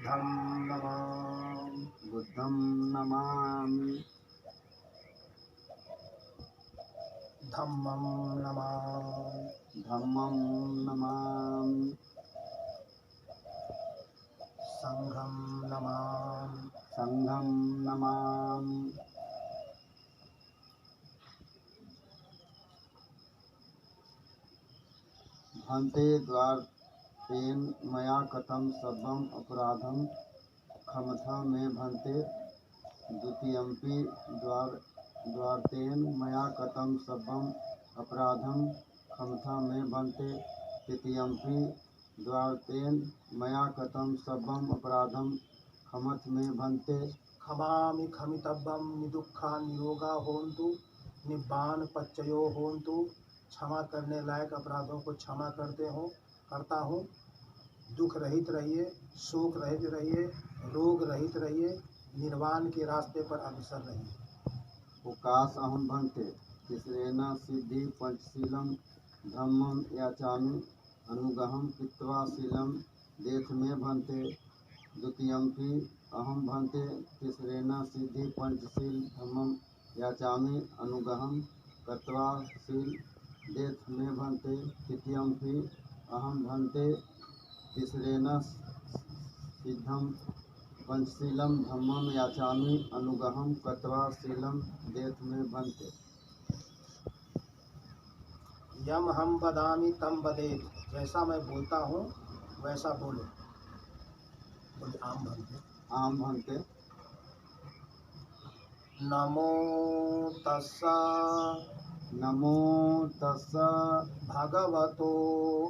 बुद्धं नमामि। बुद्धं नमामि। धम्मं नमामि। धम्मं नमामि। संघं नमामि। संघं नमामि। भन्ते द्वारतेन मया कथं सर्वम् अपराधं क्षमता मे भन्ते। द्वितीयम्पि द्वारतेन मया कथं सर्वम् अपराधं क्षमता मे भन्ते। तृतीयम्पि द्वारतेन मया कथं सर्वम् अपराधं क्षमता मे भन्ते। खमामि खमितव्यं निदुःखा निरोगा होन्तु निब्बान पच्चयो होन्तु। क्षमा करने लायक अपराधों को क्षमा करता हूँ। दुख रहित रहिए, शोक रहित रहिए, रोग रहित रहिए, निर्वाण के रास्ते पर अग्रसर रहिए। उकास अहम भन्ते। तिसरेण सिद्धि पंचशीलं धम्मं याचामि अनुगहं कृत्वा शीलं देथ मे भन्ते। द्वितीयम्पि अहम भन्ते। तिसरेण सिद्धि पंचशील धम्मं याचामि अनुगहं कृत्वा शील देथ मे भन्ते। तृतीयम्पि अहम भन्ते। तिसरेण सिद्धं पंचशीलं धम्मं याचामि अनुगहं कृत्वा शीलं देथ मे भन्ते। यम हम वदामि तम वदेत। जैसा मैं बोलता हूँ वैसा बोलो। बोले आम भन्ते। आम भन्ते। नमो तस्सा नमो तस्सा भगवतो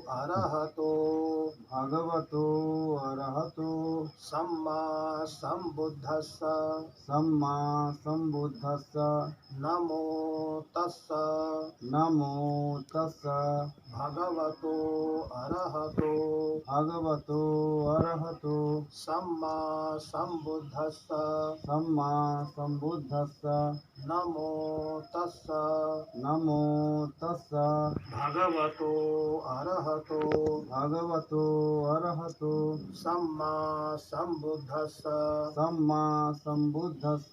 अरहतो भगवतो अरहतो सम्मा सम्बुद्धस्स। सम्मा सम्बुद्धस्स। नमो तस्सा नमो तस्सा भगवतो अरहतो भगवतो अरहतो सम्मा सम्बुद्धस्स। सम्मा सम्बुद्धस्स। नमो तस्सा नमो तस्सा भगवतो अरहतो भगवतो अरहतो सम्मा सम्बुद्धस्स। सम्मा सम्बुद्धस्स।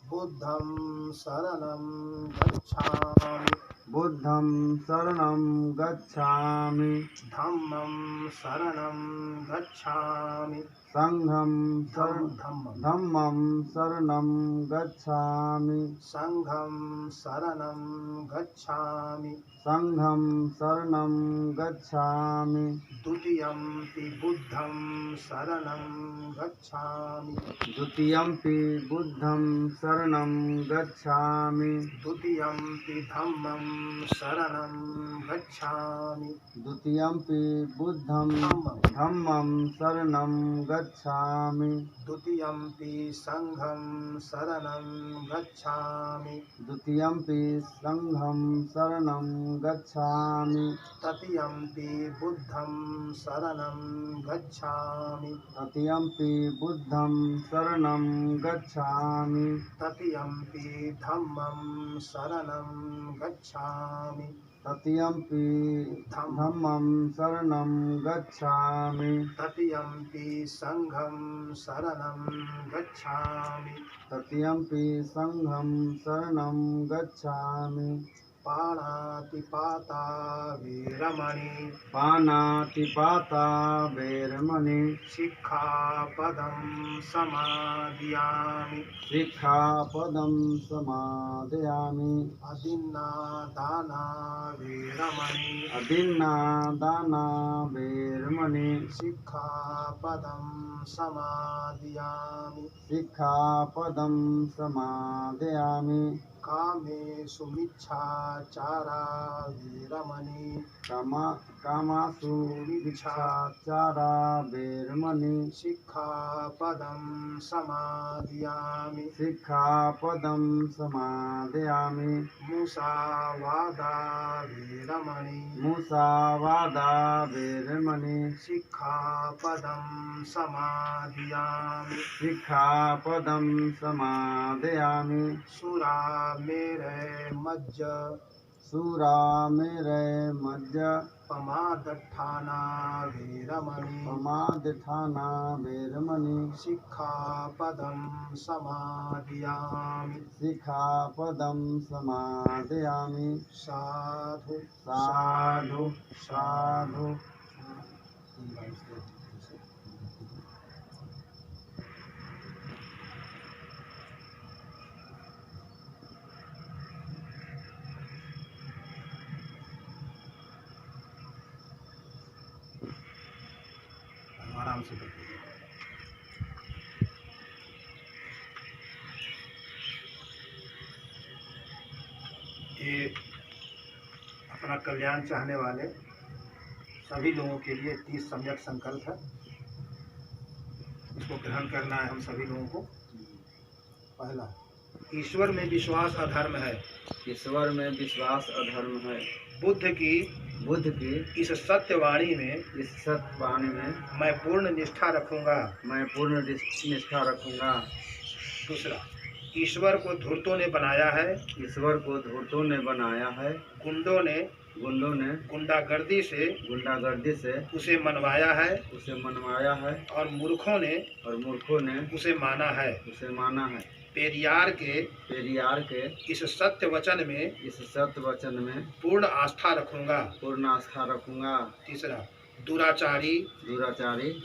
बुद्धं शरणं गच्छामि। बुद्धं शरणं गच्छामि। धम्मं शरणं गच्छामि। संघं धम्मं धम्मं शरणं गच्छामि। संघं शरणं गच्छामि। संघं शरणं गच्छामि। द्वितीयम्पि बुद्धं शरणं गच्छामि। द्वितीयम्पि बुद्धं शरणं गच्छामि। द्वितीयम्पि धम्मं शरणं गच्छामि। द्वितीयम्पि बुद्धं धम्मं शरणं गच्छामि। द्वितीयम्पि संघं शरणं गच्छामि। द्वितीयम्पि संघं शरणं गच्छामि। तृतीयम्पि बुद्धं शरणं गच्छामि। तृतीयम्पि बुद्धं शरणं गच्छामि। तृतीयम्पि धम्मं शरणं गच्छामि। तृतीयम्पि धम्मं शरणं गच्छामि। तृतीयम्पि संघं शरणं गच्छामि। तृतीयम्पि संघं शरणं गच्छामि। पाणातिपाता वीरमणि। पानातिपाता वैरमणि। शिक्षापदं समादयामि। शिक्षापदं समादयामि। अदिन्नादाना वीरमणि। अदिन्नादाना वैरमणि। शिक्षापदं समादयामि। शिक्षापदं समादयामि। कामेषु मिच्छाचारा वीरमणि। कामासु मिच्छाचारा वैरमणि। शिक्षापदं समादयामि। शिक्षापदं समादयामि। मुसावादा वीरमणि। मुसावादा वैरमणि। शिक्षापदं समादयामि। शिक्षापदं समादयामि। सुरामेरय मज्ज सुरामेरय मज्ज पमादठाना वीरमणि पमादठाना वेरमणि शिक्षापदं समादयामि। सिक्खापदं समादयामि। साधु साधु साधु। आराम से बैठिए। ये अपना कल्याण चाहने वाले सभी लोगों के लिए 30 सम्यक संकल्प है। इसको ग्रहण करना है हम सभी लोगों को। पहला, ईश्वर में विश्वास अधर्म है। ईश्वर में विश्वास अधर्म है। बुद्ध की इस सत्यवाणी में मैं पूर्ण निष्ठा रखूंगा। निष्ठा रखूंगा। दूसरा, ईश्वर को धूर्तों ने बनाया है। ईश्वर को धूर्तों ने बनाया है। गुंडों ने गुंडागर्दी से उसे मनवाया है। और मूर्खों ने उसे माना है। पेरियार के इस सत्य वचन में पूर्ण आस्था रखूंगा। तीसरा, दुराचारी,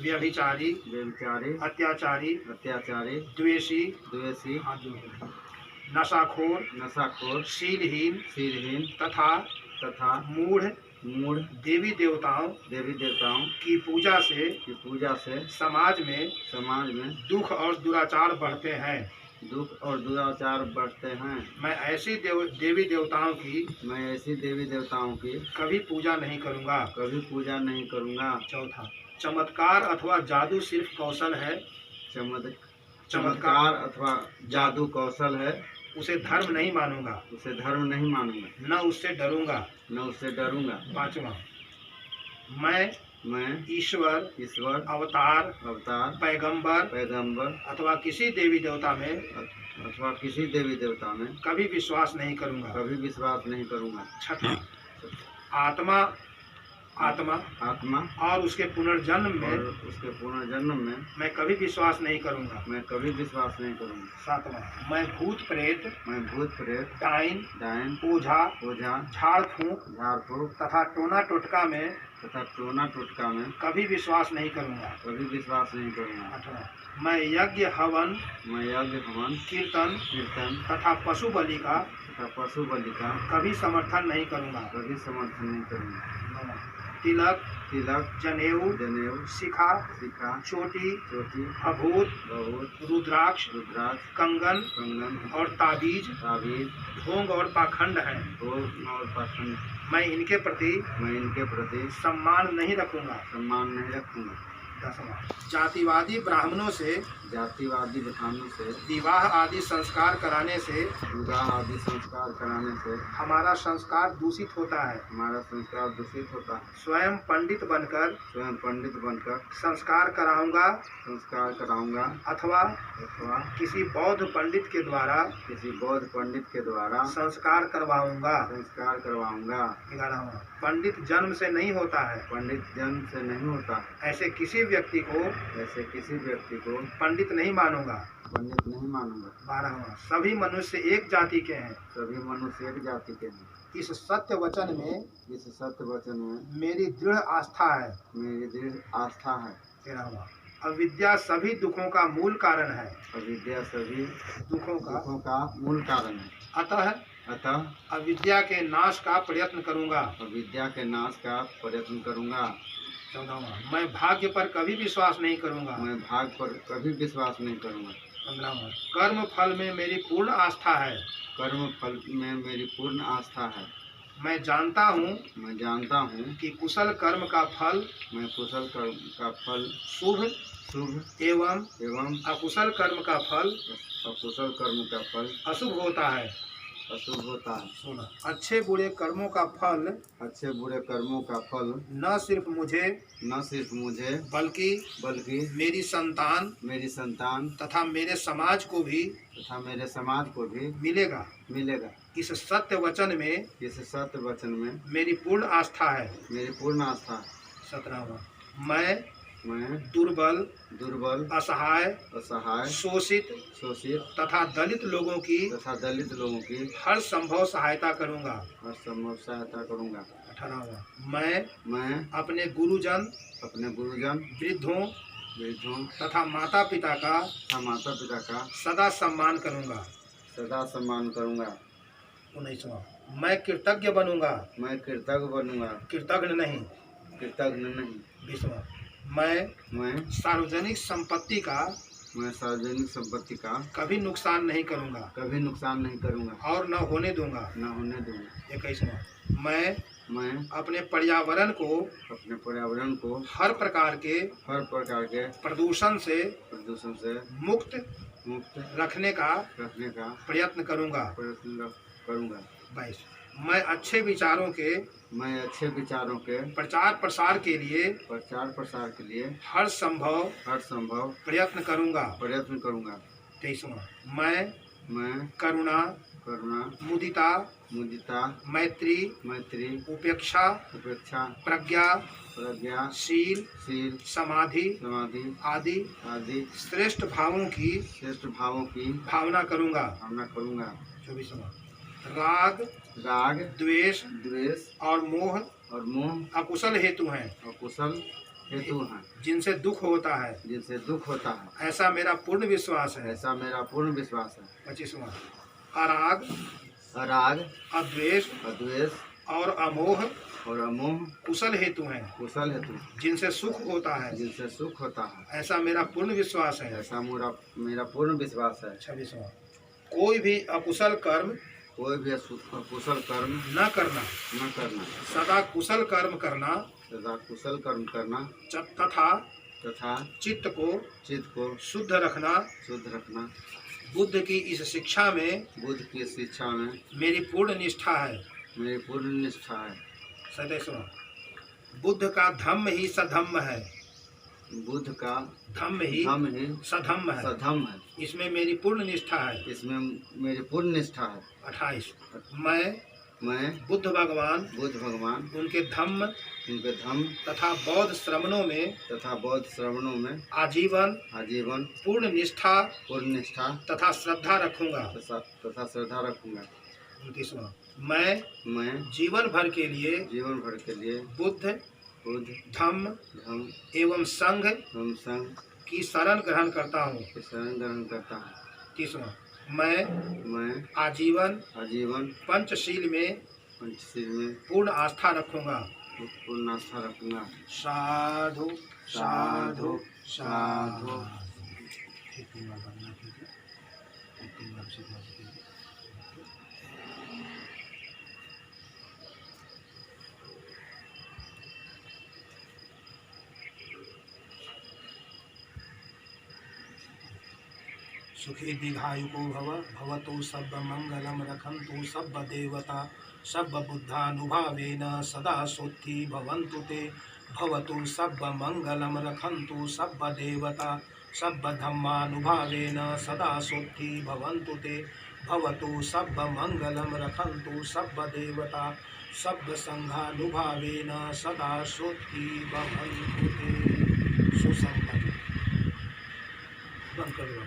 व्यभिचारी, अत्याचारी, द्वेषी, नशाखोर, शीलहीन तथा मूढ़ देवी देवताओं की पूजा से समाज में दुख और दुराचार बढ़ते हैं। मैं ऐसी देवी देवताओं की कभी पूजा नहीं करूंगा। चौथा, चमत्कार अथवा जादू सिर्फ कौशल है। चमत्कार अथवा जादू कौशल है। उसे धर्म नहीं मानूंगा। न उससे डरूंगा। पांचवा, मैं ईश्वर अवतार पैगंबर अथवा किसी देवी देवता में कभी विश्वास नहीं करूंगा। छठा, आत्मा और उसके पुनर्जन्म में मैं कभी विश्वास नहीं करूंगा। सातवां, मैं भूत प्रेत डाइन ओझा झाड़ फूंक तथा टोना टोटका में कभी विश्वास नहीं करूंगा। आठवां, मैं यज्ञ हवन कीर्तन तथा पशु बलि का कभी समर्थन नहीं करूंगा। तिलक जनेऊ शिखा चोटी भभूत रुद्राक्ष कंगन और ताबीज ढोंग और पाखंड है। मैं इनके प्रति सम्मान नहीं रखूंगा। दसवां, जातिवादी ब्राह्मणों से विवाह आदि संस्कार कराने से हमारा संस्कार दूषित होता है। स्वयं पंडित बनकर संस्कार कराऊंगा अथवा किसी बौद्ध पंडित के द्वारा संस्कार करवाऊंगा। 11वां, पंडित जन्म से नहीं होता है। ऐसे किसी व्यक्ति को पंडित नहीं मानूंगा। 12वां, सभी मनुष्य एक जाति के हैं। इस सत्य वचन में मेरी दृढ़ आस्था है। 13वां, अविद्या सभी दुखों का मूल कारण है। अतः अविद्या के नाश का प्रयत्न करूंगा। 14वां, मैं भाग्य पर कभी विश्वास नहीं करूंगा। 15वां, कर्म फल में मेरी पूर्ण आस्था है। मैं जानता हूँ कि कुशल कर्म का फल शुभ एवं अकुशल कर्म का फल अशुभ होता है। अशुभ होता है। सुना, अच्छे बुरे कर्मों का फल अच्छे बुरे कर्मों का फल न सिर्फ मुझे न सिर्फ मुझे बल्कि मेरी संतान तथा मेरे समाज को भी मिलेगा। इस सत्य वचन में मेरी पूर्ण आस्था है। 17वां, मैं दुर्बल असहाय शोषित तथा दलित लोगों की हर संभव सहायता करूंगा। 18वां, मैं अपने गुरुजन वृद्धों तथा माता पिता का सदा सम्मान करूंगा। 19वां, मैं कृतज्ञ बनूंगा, कृतज्ञ नहीं। 20वां, मैं सार्वजनिक संपत्ति का कभी नुकसान नहीं करूंगा और न होने दूंगा। 21वां, मैं अपने पर्यावरण को हर प्रकार के प्रदूषण से मुक्त रखने का प्रयत्न करूंगा। 22, मैं अच्छे विचारों के प्रचार प्रसार के लिए हर संभव प्रयत्न करूंगा। 23वां, मैं करुणा मुदिता मैत्री उपेक्षा प्रज्ञा शील समाधि आदि श्रेष्ठ भावों की भावना करूंगा। 24वां, राग द्वेष और मोह अकुशल हेतु हैं जिनसे दुख होता है। ऐसा मेरा पूर्ण विश्वास है। 25वां, अराग अद्वेष और अमोह कुशल हेतु हैं जिनसे सुख होता है। ऐसा मेरा पूर्ण विश्वास है। 26वां, कोई भी अकुशल कर्म न करना सदा कुशल कर्म करना तथा चित्त को शुद्ध रखना बुद्ध की इस शिक्षा में मेरी पूर्ण निष्ठा है। 27वां, बुद्ध का धम्म ही सधम्म है। धम्म ही सधम्म है। इसमें मेरी पूर्ण निष्ठा है। 28, मैं बुद्ध भगवान उनके धम्म तथा बौद्ध श्रवणों में आजीवन पूर्ण निष्ठा तथा श्रद्धा रखूंगा। 29वां, मैं जीवन भर के लिए बुद्ध धम्म एवं संघ की शरण ग्रहण करता हूँ। 30वां, मैं आजीवन पंचशील में पूर्ण आस्था रखूंगा। साधु साधु साधु। सुखी दीर्घायुको भवतु सब मंगलम रखन्तु सब देवता सब बुद्धानुभावेन सदा सोत्थि भवन्तु ते। भवतु सब मंगलम रखन्तु सब देवता सब धम्मानुभावेन सदा सोत्थि भवन्तु ते। भवतु सब मंगलम रखन्तु सब देवता सब संघानुभावेन सदा सोत्थि भवन्तु ते। सुसंपन्न बंद कर दो।